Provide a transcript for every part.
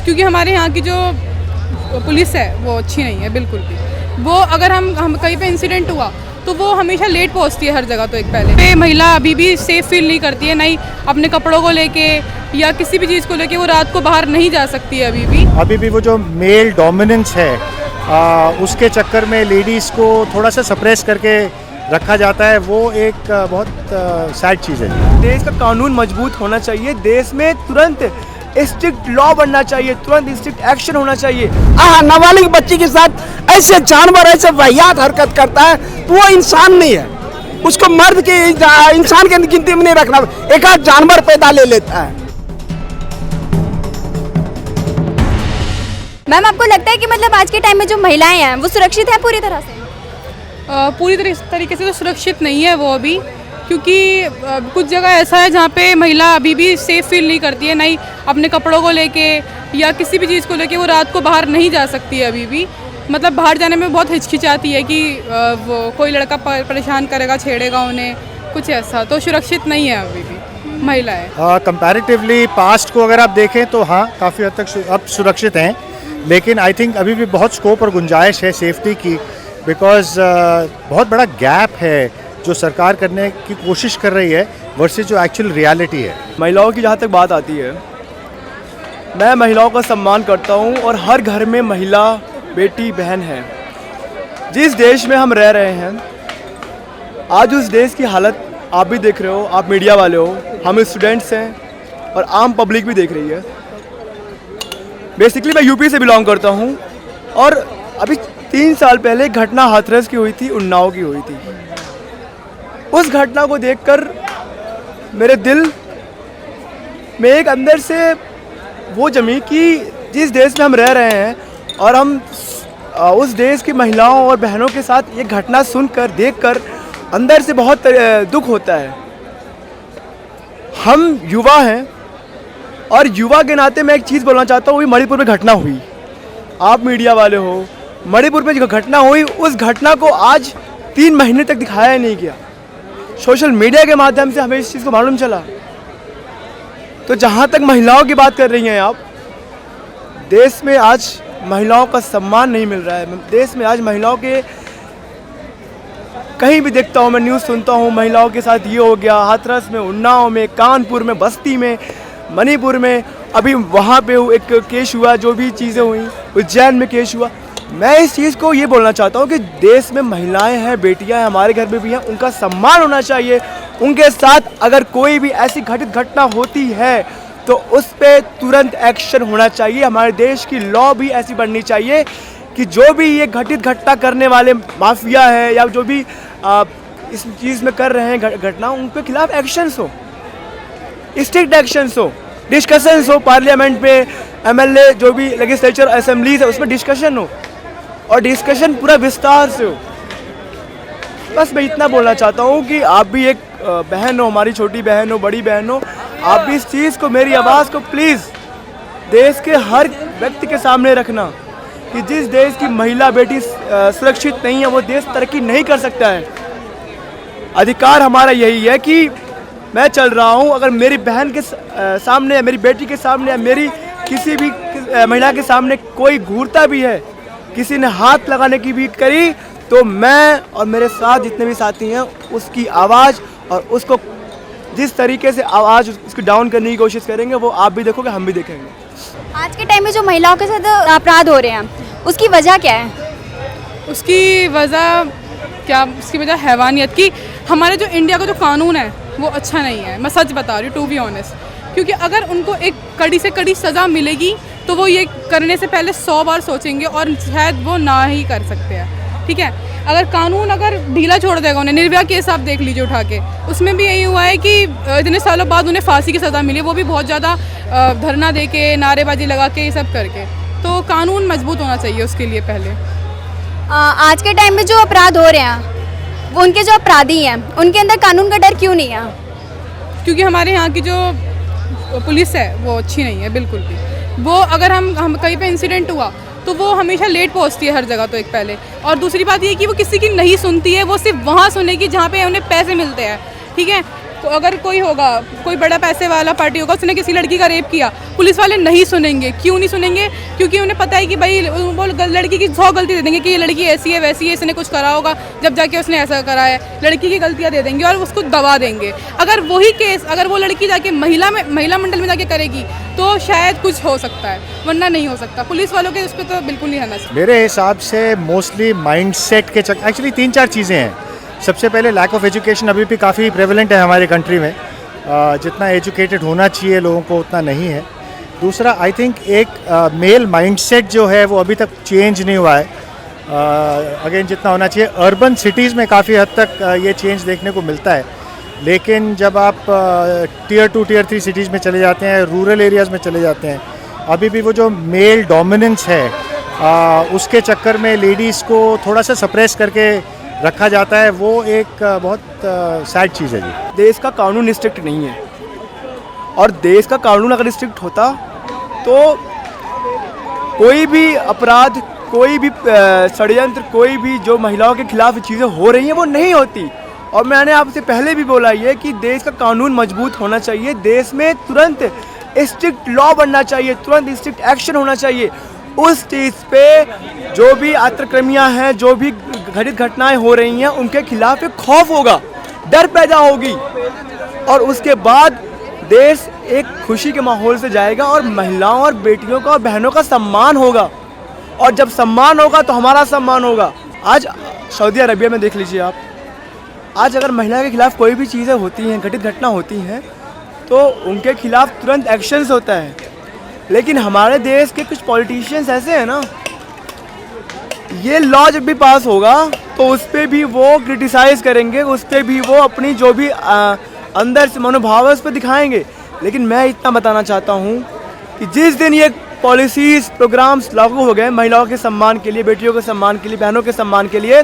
क्योंकि हमारे यहाँ की जो पुलिस है वो अच्छी नहीं है बिल्कुल भी। वो अगर हम कहीं पे इंसिडेंट हुआ तो वो हमेशा लेट पहुँचती है हर जगह। तो एक पहले महिला अभी भी सेफ़ फील नहीं करती है, नहीं अपने कपड़ों को लेके या किसी भी चीज़ को लेके वो रात को बाहर नहीं जा सकती है अभी भी। वो जो मेल डोमिनेंस है उसके चक्कर में लेडीज़ को थोड़ा सा सप्रेस करके रखा जाता है, वो एक बहुत सैड चीज़ है। देश का कानून मजबूत होना चाहिए, देश में तुरंत स्ट्रिक्ट लॉ बनना चाहिए, तुरंत स्ट्रिक्ट एक्शन होना चाहिए। नाबालिग बच्ची के साथ ऐसे जानवर ऐसे वाहियात हरकत करता है तो वो इंसान नहीं है, उसको मर्द के इंसान के गिनती में नहीं रखना, एक आध जानवर पैदा ले लेता है। मैम, आपको लगता है कि मतलब आज के टाइम में जो महिलाएं हैं वो सुरक्षित हैं पूरी तरह से? पूरी तरीके से तो सुरक्षित नहीं है वो अभी, क्योंकि कुछ जगह ऐसा है जहाँ पे महिला अभी भी सेफ़ फील नहीं करती है, नहीं अपने कपड़ों को लेके या किसी भी चीज़ को लेके वो रात को बाहर नहीं जा सकती है अभी भी। मतलब बाहर जाने में बहुत हिचकिचाती है कि वो कोई लड़का परेशान करेगा, छेड़ेगा उन्हें, कुछ ऐसा। तो सुरक्षित नहीं है अभी भी महिलाएं। कंपैरेटिवली पास्ट को अगर आप देखें तो हाँ, काफ़ी हद तक अब सुरक्षित हैं, लेकिन आई थिंक अभी भी बहुत स्कोप और गुंजाइश है सेफ्टी की, बिकॉज बहुत बड़ा गैप है जो सरकार करने की कोशिश कर रही है वर्सेस जो एक्चुअल रियलिटी है। महिलाओं की जहाँ तक बात आती है, मैं महिलाओं का सम्मान करता हूँ और हर घर में महिला बेटी बहन है। जिस देश में हम रह रहे हैं आज उस देश की हालत आप भी देख रहे हो, आप मीडिया वाले हो, हम स्टूडेंट्स हैं और आम पब्लिक भी देख रही है। बेसिकली मैं यूपी से बिलोंग करता हूँ और अभी 3 साल पहले घटना हाथरस की हुई थी, उन्नाव की हुई थी। उस घटना को देखकर मेरे दिल में एक अंदर से वो जमी कि जिस देश में हम रह रहे हैं और हम उस देश की महिलाओं और बहनों के साथ ये घटना सुनकर देखकर अंदर से बहुत दुख होता है। हम युवा हैं और युवा के नाते मैं एक चीज़ बोलना चाहता हूँ, मणिपुर में घटना हुई, आप मीडिया वाले हो, मणिपुर में जो घटना हुई उस घटना को आज 3 महीने तक दिखाया नहीं गया। सोशल मीडिया के माध्यम से हमें इस चीज़ को मालूम चला। तो जहाँ तक महिलाओं की बात कर रही हैं आप, देश में आज महिलाओं का सम्मान नहीं मिल रहा है। देश में आज महिलाओं के कहीं भी देखता हूँ, मैं न्यूज़ सुनता हूँ, महिलाओं के साथ ये हो गया, हाथरस में, उन्नाव में, कानपुर में, बस्ती में, मणिपुर में, अभी वहाँ पे एक केस हुआ, जो भी चीज़ें हुई, उज्जैन में केस हुआ। मैं इस चीज़ को ये बोलना चाहता हूँ कि देश में महिलाएं हैं, बेटियां हैं, हमारे घर में भी हैं, उनका सम्मान होना चाहिए। उनके साथ अगर कोई भी ऐसी घटित घटना होती है तो उस पर तुरंत एक्शन होना चाहिए। हमारे देश की लॉ भी ऐसी बननी चाहिए कि जो भी ये घटित घटना करने वाले माफिया है या जो भी इस चीज़ में कर रहे हैं घटना, उनके खिलाफ एक्शंस हो, स्ट्रिक्ट एक्शंस हो, डिस्कशंस हो, पार्लियामेंट में एमएलए जो भी लेजिस्लेचर असेंबलीज है उसमें डिस्कशन हो और डिस्कशन पूरा विस्तार से हो। बस मैं इतना बोलना चाहता हूँ कि आप भी एक बहन हो, हमारी छोटी बहन हो, बड़ी बहन हो, आप भी इस चीज़ को, मेरी आवाज़ को प्लीज़ देश के हर व्यक्ति के सामने रखना कि जिस देश की महिला बेटी सुरक्षित नहीं है वो देश तरक्की नहीं कर सकता है। अधिकार हमारा यही है कि मैं चल रहा हूँ, अगर मेरी बहन के सामने या मेरी बेटी के सामने या मेरी किसी भी महिला के सामने कोई घूरता भी है, किसी ने हाथ लगाने की भी करी, तो मैं और मेरे साथ जितने भी साथी हैं उसकी आवाज़ और उसको जिस तरीके से आवाज़ उसको डाउन करने की कोशिश करेंगे वो आप भी देखोगे, हम भी देखेंगे। आज के टाइम में जो महिलाओं के साथ अपराध हो रहे हैं उसकी वजह क्या है? उसकी वजह हैवानियत की। हमारे जो इंडिया का जो कानून है वो अच्छा नहीं है, मैं सच बता रही हूँ, टू बी ऑनेस्ट। क्योंकि अगर उनको एक कड़ी से कड़ी सज़ा मिलेगी तो वो ये करने से पहले 100 बार सोचेंगे और शायद वो ना ही कर सकते हैं। ठीक है, अगर कानून अगर ढीला छोड़ देगा उन्हें, निर्भया केस आप देख लीजिए उठा के, उसमें भी यही हुआ है कि इतने सालों बाद उन्हें फांसी की सज़ा मिली, वो भी बहुत ज़्यादा धरना दे के, नारेबाजी लगा के, ये सब करके। तो कानून मजबूत होना चाहिए उसके लिए पहले। आज के टाइम में जो अपराध हो रहे हैं वो उनके जो अपराधी हैं उनके अंदर कानून का डर क्यों नहीं है? क्योंकि हमारे यहाँ की जो पुलिस है वो अच्छी नहीं है बिल्कुल भी। वो अगर हम कहीं पे इंसिडेंट हुआ तो वो हमेशा लेट पहुँचती है हर जगह। तो एक पहले, और दूसरी बात ये कि वो किसी की नहीं सुनती है, वो सिर्फ वहाँ सुनेगी जहाँ पे उन्हें पैसे मिलते हैं। ठीक है, अगर कोई होगा, कोई बड़ा पैसे वाला पार्टी होगा, उसने किसी लड़की का रेप किया, पुलिस वाले नहीं सुनेंगे। क्यों नहीं सुनेंगे? क्योंकि उन्हें पता है कि भाई वो लड़की की 100 गलती दे देंगे कि ये लड़की ऐसी है वैसी है, इसने कुछ करा होगा, जब जाके उसने ऐसा करा है। लड़की की गलतियाँ दे देंगे और उसको दबा देंगे। अगर वही केस अगर वो लड़की जाके महिला मंडल में जाके करेगी तो शायद कुछ हो सकता है, वरना नहीं हो सकता। पुलिस वालों के उस पर तो बिल्कुल नहीं रहना चाहिए। मेरे हिसाब से मोस्टली माइंडसेट के एक्चुअली 3-4 चीज़ें हैं। सबसे पहले लैक ऑफ एजुकेशन अभी भी काफ़ी प्रेवलेंट है हमारे कंट्री में। जितना एजुकेटेड होना चाहिए लोगों को उतना नहीं है। दूसरा, आई थिंक एक मेल माइंडसेट जो है वो अभी तक चेंज नहीं हुआ है अगेन जितना होना चाहिए। अर्बन सिटीज़ में काफ़ी हद तक ये चेंज देखने को मिलता है, लेकिन जब आप टियर 2 टियर 3 सिटीज़ में चले जाते हैं, रूरल एरियाज़ में चले जाते हैं, अभी भी वो जो मेल डोमिनेंस है उसके चक्कर में लेडीज़ को थोड़ा सा सप्रेस करके रखा जाता है। वो एक बहुत सैड चीज़ है जी। देश का कानून स्ट्रिक्ट नहीं है, और देश का कानून अगर स्ट्रिक्ट होता तो कोई भी अपराध, कोई भी षड्यंत्र, कोई भी जो महिलाओं के खिलाफ चीज़ें हो रही हैं वो नहीं होती। और मैंने आपसे पहले भी बोला ये कि देश का कानून मजबूत होना चाहिए, देश में तुरंत स्ट्रिक्ट लॉ बनना चाहिए, तुरंत स्ट्रिक्ट एक्शन होना चाहिए। उस चीज़ पे जो भी आतंकवादियाँ हैं, जो भी घटित घटनाएं हो रही हैं, उनके खिलाफ एक खौफ होगा, डर पैदा होगी, और उसके बाद देश एक खुशी के माहौल से जाएगा और महिलाओं और बेटियों का और बहनों का सम्मान होगा। और जब सम्मान होगा तो हमारा सम्मान होगा। आज सऊदी अरबिया में देख लीजिए आप, आज अगर महिला के खिलाफ कोई भी चीज़ें होती हैं, घटित घटना होती हैं, तो उनके खिलाफ तुरंत एक्शंस होता है। लेकिन हमारे देश के कुछ पॉलिटिशियंस ऐसे हैं ना, ये लॉ जब भी पास होगा तो उस पर भी वो क्रिटिसाइज़ करेंगे, उस पर भी वो अपनी जो भी अंदर से मनोभाव है उस पर दिखाएंगे। लेकिन मैं इतना बताना चाहता हूँ कि जिस दिन ये पॉलिसीज़ प्रोग्राम्स लागू हो गए महिलाओं के सम्मान के लिए, बेटियों के सम्मान के लिए, बहनों के सम्मान के लिए,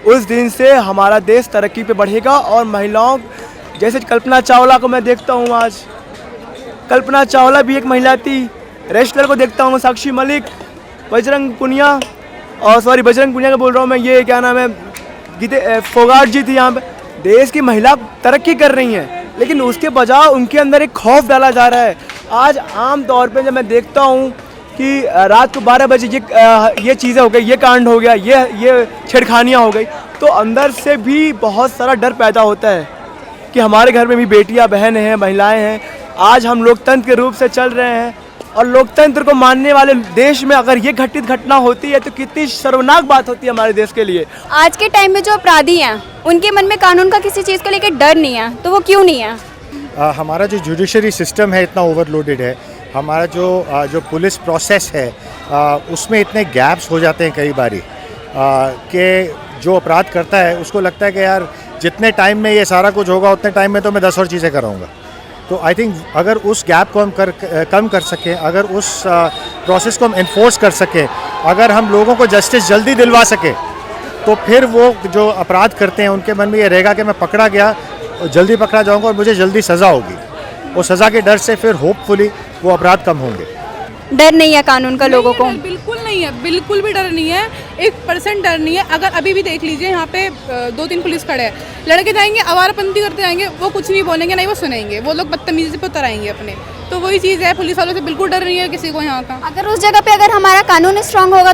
उस दिन से हमारा देश तरक्की पे बढ़ेगा। और महिलाओं जैसे कल्पना चावला को मैं देखता हूँ, आज कल्पना चावला भी एक महिला थी, रेसलर को देखता हूँ, साक्षी मलिक, बजरंग पुनिया, और सॉरी बजरंग पुनिया का बोल रहा हूँ मैं, ये क्या नाम है, गीते फोगाट जी थी। यहाँ पे देश की महिला तरक्की कर रही हैं, लेकिन उसके बजाय उनके अंदर एक खौफ डाला जा रहा है। आज आम तौर पे जब मैं देखता हूँ कि रात को 12 बजे ये चीज़ें हो गई, ये कांड हो गया, ये छेड़खानियाँ हो गई, तो अंदर से भी बहुत सारा डर पैदा होता है कि हमारे घर में भी बेटियाँ, बहन हैं, महिलाएं हैं। आज हम लोकतंत्र के रूप से चल रहे हैं, और लोकतंत्र को मानने वाले देश में अगर ये घटित घटना होती है तो कितनी शर्मनाक बात होती है हमारे देश के लिए। आज के टाइम में जो अपराधी हैं उनके मन में कानून का किसी चीज़ को लेकर डर नहीं है, तो वो क्यों नहीं है? हमारा जो जुडिशरी सिस्टम है इतना ओवरलोडेड है, हमारा जो पुलिस प्रोसेस है उसमें इतने गैप्स हो जाते हैं कई बारी कि जो अपराध करता है उसको लगता है कि यार जितने टाइम में ये सारा कुछ होगा उतने टाइम में तो मैं 10 और चीज़ें कराऊंगा। तो आई थिंक अगर उस गैप को हम कम कर सकें, अगर उस प्रोसेस को हम इन्फोर्स कर सकें, अगर हम लोगों को जस्टिस जल्दी दिलवा सकें, तो फिर वो जो अपराध करते हैं उनके मन में ये रहेगा कि मैं पकड़ा गया, जल्दी पकड़ा जाऊंगा और मुझे जल्दी सज़ा होगी। वो सज़ा के डर से फिर होपफुली वो अपराध कम होंगे। डर नहीं है कानून का लोगों को? बिल्कुल नहीं है, बिल्कुल भी डर नहीं है, 1% डर नहीं है। अगर अभी भी देख लीजिए यहाँ पे 2-3 पुलिस खड़े हैं, लड़के जाएंगे आवारापंथी करते जाएंगे, वो कुछ नहीं बोलेंगे, नहीं वो सुनेंगे, वो लोग बदतमीजी पे उतर आएंगे अपने। तो वही चीज़ है, पुलिस वालों से बिल्कुल डर नहीं है किसी को यहाँ का। अगर उस जगह पे अगर हमारा कानून स्ट्रांग होगा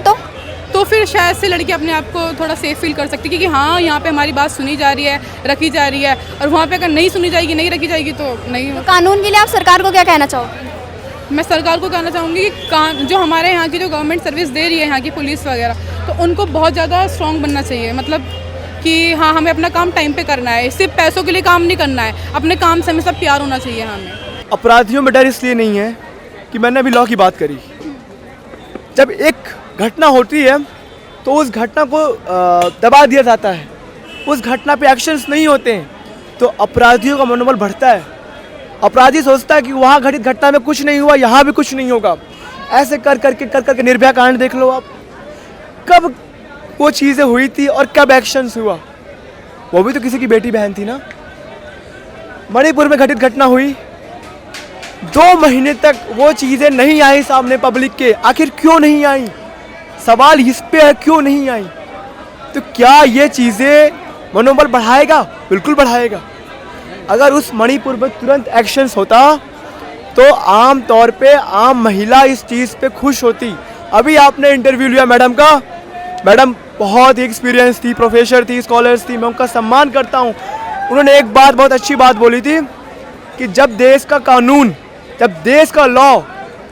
तो फिर शायद से लड़की अपने आप को थोड़ा सेफ फील कर सकती है कि हाँ यहाँ पे हमारी बात सुनी जा रही है, रखी जा रही है। और वहाँ पे अगर नहीं सुनी जाएगी, नहीं रखी जाएगी तो नहीं। तो कानून के लिए आप सरकार को क्या कहना चाहोगे? मैं सरकार को कहना चाहूँगी कि जो हमारे यहाँ की जो गवर्नमेंट सर्विस दे रही है, यहाँ की पुलिस वगैरह, तो उनको बहुत ज़्यादा स्ट्रॉन्ग बनना चाहिए। मतलब कि हाँ हमें अपना काम टाइम पे करना है, सिर्फ पैसों के लिए काम नहीं करना है, अपने काम से हमें सब प्यार होना चाहिए हमें। अपराधियों में डर इसलिए नहीं है कि मैंने अभी लॉ की बात करी, जब एक घटना होती है तो उस घटना को दबा दिया जाता है, उस घटना पे एक्शंस नहीं होते हैं, तो अपराधियों का मनोबल बढ़ता है। अपराधी सोचता है कि वहाँ घटित घटना में कुछ नहीं हुआ, यहाँ भी कुछ नहीं होगा। ऐसे कर करके निर्भया कांड देख लो आप, कब वो चीज़ें हुई थी और कब एक्शंस हुआ। वो भी तो किसी की बेटी बहन थी ना। मणिपुर में घटित घटना हुई, 2 महीने तक वो चीज़ें नहीं आई सामने पब्लिक के। आखिर क्यों नहीं आई? सवाल इस पे है, क्यों नहीं आई? तो क्या ये चीज़ें मनोबल बढ़ाएगा? बिल्कुल बढ़ाएगा। अगर उस मणिपुर में तुरंत एक्शंस होता तो आम तौर पे आम महिला इस चीज़ पे खुश होती। अभी आपने इंटरव्यू लिया मैडम का, मैडम बहुत ही एक्सपीरियंस थी, प्रोफेसर थी, स्कॉलर्स थी, मैं उनका सम्मान करता हूँ। उन्होंने एक बात बहुत अच्छी बात बोली थी कि जब देश का कानून, जब देश का लॉ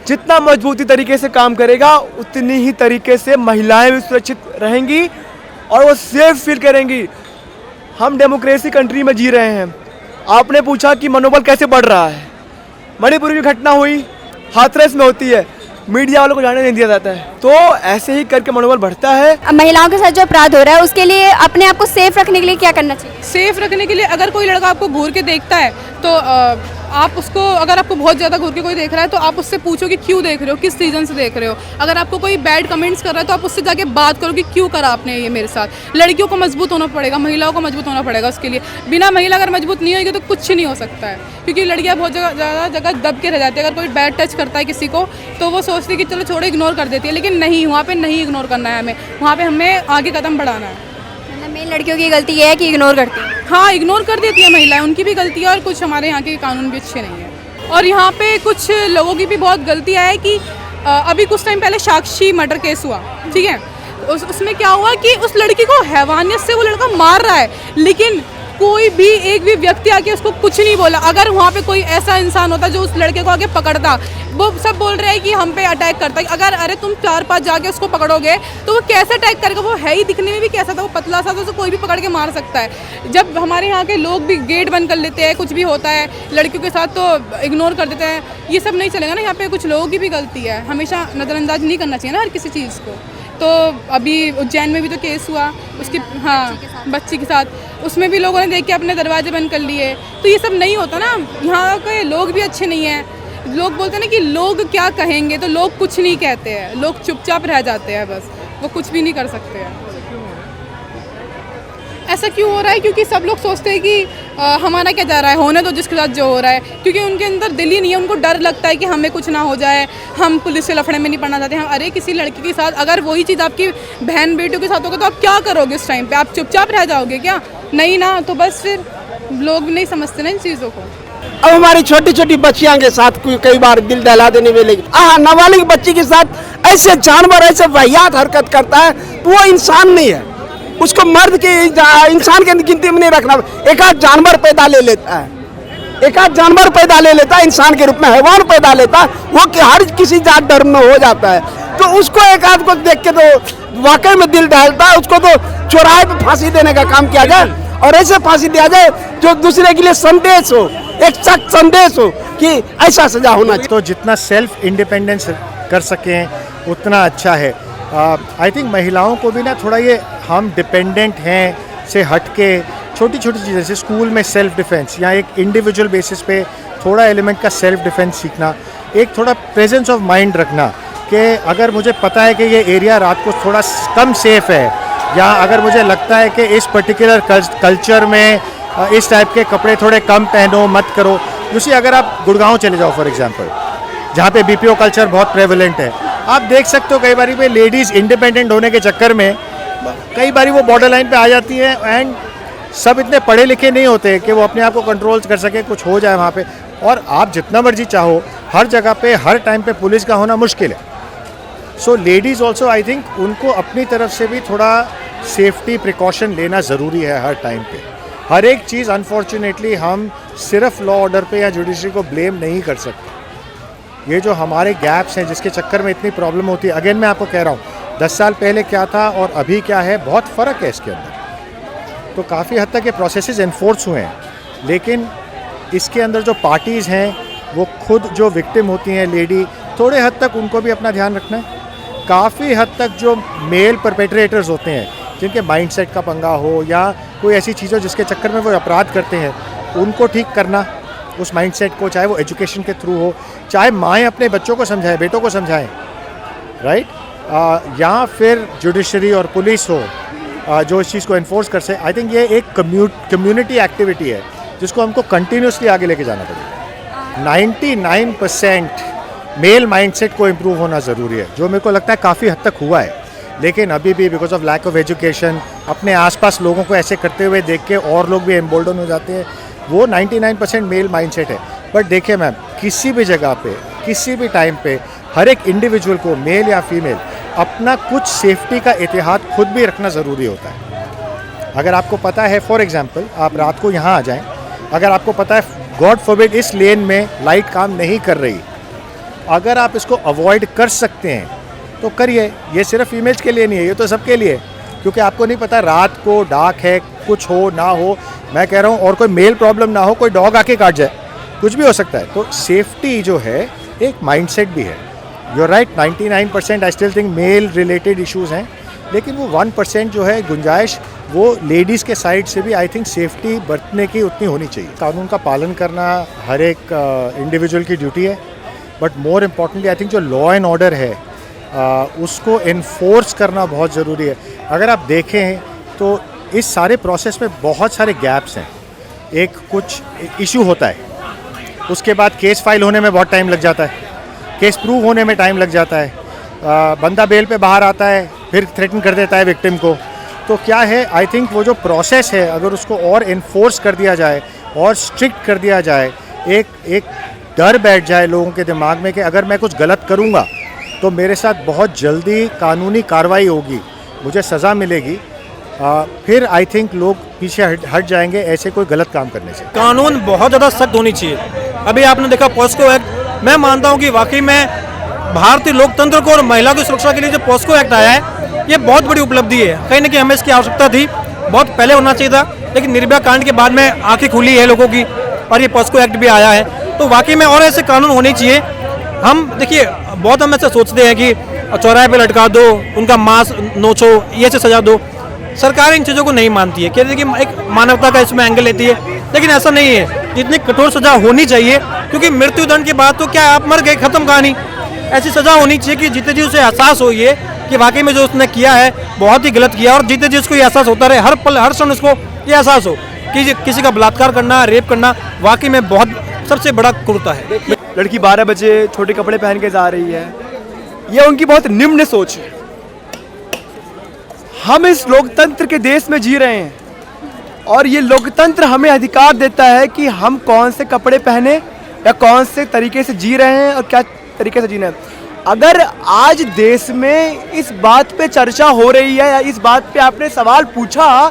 जितना मजबूती तरीके से काम करेगा उतनी ही तरीके से महिलाएं भी सुरक्षित रहेंगी और वो सेफ फील करेंगी। हम डेमोक्रेसी कंट्री में जी रहे हैं। आपने पूछा कि मनोबल कैसे बढ़ रहा है। मणिपुर की घटना हुई, हाथरस में होती है, मीडिया वालों को जाने नहीं दिया जाता है, तो ऐसे ही करके मनोबल बढ़ता है। अब महिलाओं के साथ जो अपराध हो रहा है उसके लिए अपने आप को सेफ रखने के लिए क्या करना चाहिए? सेफ रखने के लिए अगर कोई लड़का आपको घूर के देखता है तो आप उसको, अगर आपको बहुत ज़्यादा घूर के कोई देख रहा है तो आप उससे पूछो कि क्यों देख रहे हो, किस रीज़न से देख रहे हो। अगर आपको कोई बैड कमेंट्स कर रहा है तो आप उससे जाके बात करो कि क्यों करा आपने ये मेरे साथ। लड़कियों को मजबूत होना पड़ेगा, महिलाओं को मजबूत होना पड़ेगा उसके लिए। बिना महिला अगर मजबूत नहीं होगी तो कुछ नहीं हो सकता है, क्योंकि लड़कियाँ बहुत ज़्यादा जगह दब के रह जाती है। अगर कोई बैड टच करता है किसी को तो वो सोचती है कि चलो छोड़ो, इग्नोर कर देती है, लेकिन नहीं, वहाँ पर नहीं इग्नोर करना है हमें, वहाँ पर हमें आगे कदम बढ़ाना है। मतलब मेन लड़कियों की गलती ये है कि इग्नोर करती है। हाँ, इग्नोर कर देती है महिलाएं, उनकी भी गलती है, और कुछ हमारे यहाँ के कानून भी अच्छे नहीं है। और यहाँ पे कुछ लोगों की भी बहुत गलतियाँ है कि अभी कुछ टाइम पहले साक्षी मर्डर केस हुआ, ठीक है, उसमें क्या हुआ कि उस लड़की को हैवानियत से वो लड़का मार रहा है, लेकिन कोई भी एक भी व्यक्ति आके उसको कुछ नहीं बोला। अगर वहाँ पे कोई ऐसा इंसान होता जो उस लड़के को आके पकड़ता, वो सब बोल रहे हैं कि हम पे अटैक करता है। अगर अरे तुम 4-5 जाके उसको पकड़ोगे तो वो कैसे अटैक करेगा? वो है ही दिखने में भी कैसा था, वो पतला सा, तो उसे कोई भी पकड़ के मार सकता है। जब हमारे यहाँ के लोग भी गेट बंद कर लेते हैं, कुछ भी होता है लड़कियों के साथ तो इग्नोर कर देते हैं, ये सब नहीं चलेगा ना। यहाँ पे कुछ लोगों की भी गलती है, हमेशा नज़रअंदाज नहीं करना चाहिए ना हर किसी चीज़ को। तो अभी उज्जैन में भी तो केस हुआ उसकी, हाँ, बच्ची के साथ, उसमें भी लोगों ने देख के अपने दरवाजे बंद कर लिए। तो ये सब नहीं होता ना, यहाँ के लोग भी अच्छे नहीं हैं। लोग बोलते हैं ना कि लोग क्या कहेंगे, तो लोग कुछ नहीं कहते हैं, लोग चुपचाप रह जाते हैं, बस वो कुछ भी नहीं कर सकते हैं। ऐसा क्यों हो रहा है? क्योंकि सब लोग सोचते हैं कि हमारा क्या जा रहा है, होने दो जिसके साथ जो हो रहा है, क्योंकि उनके अंदर दिल ही नहीं है। उनको डर लगता है कि हमें कुछ ना हो जाए, हम पुलिस के लफड़े में नहीं पड़ना चाहते। हम, अरे किसी लड़की के साथ अगर वही चीज़ आपकी बहन बेटियों के साथ होगा तो आप क्या करोगे उस टाइम पे? आप चुपचाप रह जाओगे क्या? नहीं ना, तो बस फिर लोग नहीं समझते ना इन चीज़ों को। अब हमारी छोटी छोटी बच्चियां के साथ कई बार दिल दहला देने में लगी, नाबालिग बच्ची के साथ ऐसे जानवर, ऐसे वाहियात हरकत करता है, तो वो इंसान नहीं है। उसको मर्द के इंसान के गिनती में नहीं रखना। एक आध जानवर पैदा ले लेता है, एक आध जानवर पैदा ले लेता है इंसान के रूप में, हैवान पैदा लेता है, वो हर किसी जात धर्म में हो जाता है। तो उसको एक आध को देख के तो वाकई में दिल दहलता है। उसको तो चौराहे पे फांसी देने का काम किया जाए, और ऐसे फांसी दिया जाए जो दूसरे के लिए संदेश हो, एक सख्त संदेश हो कि ऐसा सजा होना चाहिए। तो जितना सेल्फ इंडिपेंडेंस कर सकें उतना अच्छा है। आई थिंक महिलाओं को भी ना थोड़ा ये हम डिपेंडेंट हैं से हट के छोटी छोटी चीज़ें, जैसे स्कूल में सेल्फ डिफेंस या एक इंडिविजुअल बेसिस पे थोड़ा एलिमेंट का सेल्फ डिफेंस सीखना, एक थोड़ा प्रेजेंस ऑफ माइंड रखना कि अगर मुझे पता है कि ये एरिया रात को थोड़ा कम सेफ़ है, या अगर मुझे लगता है कि इस पर्टिकुलर कल्चर में इस टाइप के कपड़े थोड़े कम पहनो, मत करो। जैसे अगर आप गुड़गांव चले जाओ फॉर एग्जांपल, जहाँ पे बीपीओ कल्चर बहुत प्रेवलेंट है, आप देख सकते हो कई बारी पे लेडीज़ इंडिपेंडेंट होने के चक्कर में कई बारी वो बॉर्डर लाइन पे आ जाती है, एंड सब इतने पढ़े लिखे नहीं होते कि वो अपने आप को कंट्रोल कर सके, कुछ हो जाए वहाँ पे। और आप जितना मर्जी चाहो हर जगह पे हर टाइम पे पुलिस का होना मुश्किल है। सो लेडीज़ ऑल्सो आई थिंक उनको अपनी तरफ से भी थोड़ा सेफ्टी प्रिकॉशन लेना ज़रूरी है हर टाइम पे। हर एक चीज़ अनफॉर्चुनेटली हम सिर्फ लॉ ऑर्डर पे या जुडिशरी को ब्लेम नहीं कर सकते। ये जो हमारे गैप्स हैं जिसके चक्कर में इतनी प्रॉब्लम होती है, अगेन मैं आपको कह रहा हूँ 10 साल पहले क्या था और अभी क्या है, बहुत फ़र्क है इसके अंदर। तो काफ़ी हद तक ये प्रोसेसेस इन्फोर्स हुए हैं, लेकिन इसके अंदर जो पार्टीज़ हैं वो खुद जो विक्टिम होती हैं लेडी, थोड़े हद तक उनको भी अपना ध्यान रखना है। काफ़ी हद तक जो मेल परपेट्रेटर्स होते हैं जिनके माइंडसेट का पंगा हो या कोई ऐसी चीज़ हो जिसके चक्कर में वो अपराध करते हैं, उनको ठीक करना उस माइंडसेट को, चाहे वो एजुकेशन के थ्रू हो, चाहे माएँ अपने बच्चों को समझाएं, बेटों को समझाएं, राइट, या फिर जुडिशरी और पुलिस हो जो इस चीज़ को इन्फोर्स कर सके। आई थिंक ये एक कम्युनिटी एक्टिविटी है जिसको हमको कंटिन्यूसली आगे लेके जाना पड़ेगा। 99% मेल माइंडसेट को इम्प्रूव होना ज़रूरी है, जो मेरे को लगता है काफ़ी हद तक हुआ है, लेकिन अभी भी because of lack of education अपने आसपास लोगों को ऐसे करते हुए देख के और लोग भी एम्बोल्डन हो जाते हैं वो 99% मेल माइंडसेट है। बट देखिए मैम, किसी भी जगह पे, किसी भी टाइम पे हर एक इंडिविजुअल को, मेल या फीमेल, अपना कुछ सेफ्टी का एहतियात खुद भी रखना ज़रूरी होता है। अगर आपको पता है, फॉर एग्जांपल आप रात को यहाँ आ जाएं, अगर आपको पता है गॉड फॉरबिड इस लेन में लाइट काम नहीं कर रही, अगर आप इसको अवॉइड कर सकते हैं तो करिए। ये सिर्फ फीमेल्स के लिए नहीं है, ये तो सबके लिए है, क्योंकि आपको नहीं पता रात को डार्क है, कुछ हो ना हो, मैं कह रहा हूँ, और कोई मेल प्रॉब्लम ना हो, कोई डॉग आके काट जाए, कुछ भी हो सकता है। तो सेफ्टी जो है एक माइंडसेट भी है। You are right, 99% I still think male related issues हैं, लेकिन वो 1% जो है गुंजाइश, वो लेडीज़ के साइड से भी आई थिंक सेफ्टी बरतने की उतनी होनी चाहिए। कानून का पालन करना हर एक इंडिविजुअल की ड्यूटी है, but more importantly I think जो लॉ एंड ऑर्डर है उसको इन्फोर्स करना बहुत ज़रूरी है। अगर आप देखें तो इस सारे प्रोसेस में बहुत सारे गैप्स हैं। एक कुछ इशू होता है, उसके बाद केस फाइल होने में बहुत टाइम लग जाता है, केस प्रूव होने में टाइम लग जाता है, बंदा बेल पे बाहर आता है, फिर थ्रेटन कर देता है विक्टिम को। तो क्या है, आई थिंक वो जो प्रोसेस है अगर उसको और इन्फोर्स कर दिया जाए और स्ट्रिक्ट कर दिया जाए, एक डर बैठ जाए लोगों के दिमाग में कि अगर मैं कुछ गलत करूँगा तो मेरे साथ बहुत जल्दी कानूनी कार्रवाई होगी, मुझे सज़ा मिलेगी, फिर आई थिंक लोग पीछे हट जाएंगे ऐसे कोई गलत काम करने से। कानून बहुत ज़्यादा सख्त होनी चाहिए। अभी आपने देखा पॉस्को एक्ट, मैं मानता हूँ कि वाकई में भारतीय लोकतंत्र को और महिला की सुरक्षा के लिए जो पॉस्को एक्ट आया है, ये बहुत बड़ी उपलब्धि है। कहीं ना कहीं हमें इसकी आवश्यकता थी, बहुत पहले होना चाहिए था, लेकिन निर्भया कांड के बाद में आंखें खुली है लोगों की और ये पॉस्को एक्ट भी आया है। तो वाकई में और ऐसे कानून होने चाहिए। हम देखिए, बहुत हम ऐसे सोचते हैं कि चौराहे पे लटका दो, उनका मांस नोचो, ये से सजा दो। सरकार इन चीज़ों को नहीं मानती है, कहती है कि एक मानवता का इसमें एंगल लेती है, लेकिन ऐसा नहीं है। जितनी कठोर सजा होनी चाहिए, क्योंकि मृत्युदंड के बाद तो क्या, आप मर गए, खत्म कहानी। ऐसी सजा होनी चाहिए कि जितने जी उसे एहसास हो ये कि वाकई में जो उसने किया है बहुत ही गलत किया, और जितने जी उसको ये एहसास होता रहे, हर पल हर क्षण उसको ये एहसास हो कि किसी का बलात्कार करना, रेप करना वाकई में बहुत सबसे बड़ा क्रूरता है। लड़की 12 बजे छोटे कपड़े पहन के जा रही है, यह उनकी बहुत निम्न सोच है। हम इस लोकतंत्र के देश में जी रहे हैं और ये लोकतंत्र हमें अधिकार देता है कि हम कौन से कपड़े पहने या कौन से तरीके से जी रहे हैं और क्या तरीके से जीना है। अगर आज देश में इस बात पे चर्चा हो रही है या इस बात पे आपने सवाल पूछा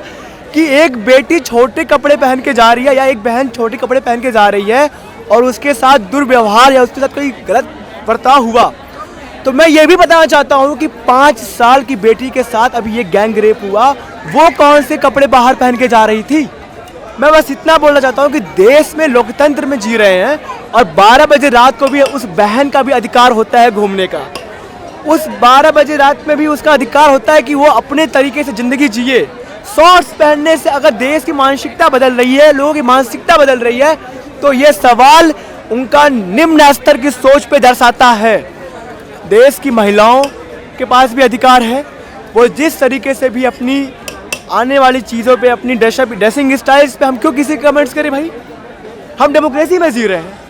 कि एक बेटी छोटे कपड़े पहन के जा रही है या एक बहन छोटे कपड़े पहन के जा रही है और उसके साथ दुर्व्यवहार या उसके साथ कोई गलत बर्ताव हुआ, तो मैं ये भी बताना चाहता हूँ कि 5 साल की बेटी के साथ अभी ये गैंग रेप हुआ, वो कौन से कपड़े बाहर पहन के जा रही थी। मैं बस इतना बोलना चाहता हूँ कि देश में लोकतंत्र में जी रहे हैं और 12 बजे रात को भी उस बहन का भी अधिकार होता है घूमने का। उस 12 बजे रात में भी उसका अधिकार होता है कि वो अपने तरीके से ज़िंदगी जिए। शॉर्ट्स पहनने से अगर देश की मानसिकता बदल रही है, लोगों की मानसिकता बदल रही है, तो ये सवाल उनका निम्न स्तर की सोच पे दर्शाता है। देश की महिलाओं के पास भी अधिकार है, वो जिस तरीके से भी अपनी आने वाली चीज़ों पे, अपनी ड्रेसिंग स्टाइल्स पे हम क्यों किसी कमेंट्स करें भाई। हम डेमोक्रेसी में जी रहे हैं।